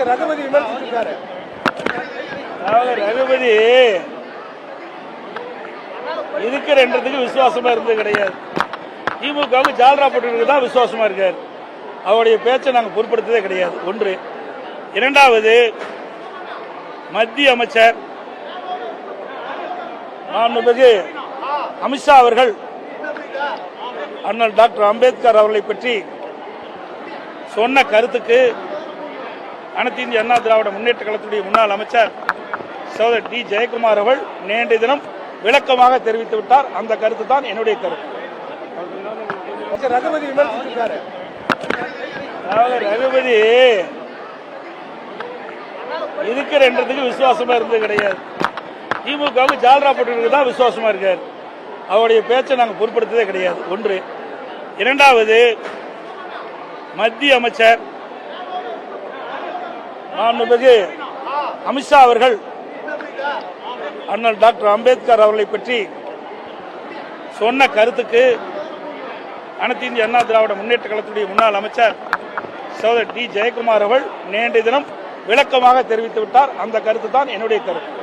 ரகுபதி விமர்சிச்சிருக்காரு. ரகுபதி இதுக்கு ரெண்டுத்துக்கு விசுவாசமா இருந்தது கிடையாது. திமுகவுக்கு ஜால்ரா போட்டு தான் விசுவாசமா இருக்காரு. அவருடைய பேச்சை நாங்கள் பொருட்படுத்ததே கிடையாது. ஒன்று. இரண்டாவது, மத்திய அமைச்சர் மாண்புமிகு அமித்ஷா அவர்கள் அண்ணல் டாக்டர் அம்பேத்கர் அவர்களை பற்றி சொன்ன கருத்துக்கு அனைத்து இந்திய அண்ணா திராவிட முன்னேற்ற கழகத்துடைய முன்னாள் அமைச்சர் சகோதரர் டி ஜெயக்குமார் அவர்கள் நேற்றைய தினம் விளக்கமாக தெரிவித்து விட்டார். அந்த கருத்து தான் என்னுடைய கருத்து. ரகுபதி விமர்சிச்சிருக்காரு. ரகுபதி இதுக்கு ரெண்டுத்துக்கு விசுவாசமா இருந்தது கிடையாது. திமுகவுக்கு ஜால்ரா போட்டு தான் விசுவாசமா இருக்காரு. அவருடைய பேச்சை நாங்கள் பொருட்படுத்ததே கிடையாது. ஒன்று. இரண்டாவது, மத்திய அமைச்சர் மாண்புமிகு அமித்ஷா அவர்கள் அண்ணல் டாக்டர் அம்பேத்கர் அவர்களை பற்றி சொன்ன கருத்துக்கு அனைத்து இந்திய அண்ணா திராவிட முன்னேற்ற கழகத்துடைய முன்னாள் அமைச்சர் சகோதரர் டி ஜெயக்குமார் அவர்கள் நேற்றைய தினம் விளக்கமாக தெரிவித்து விட்டார். அந்த கருத்து தான் என்னுடைய கருத்து.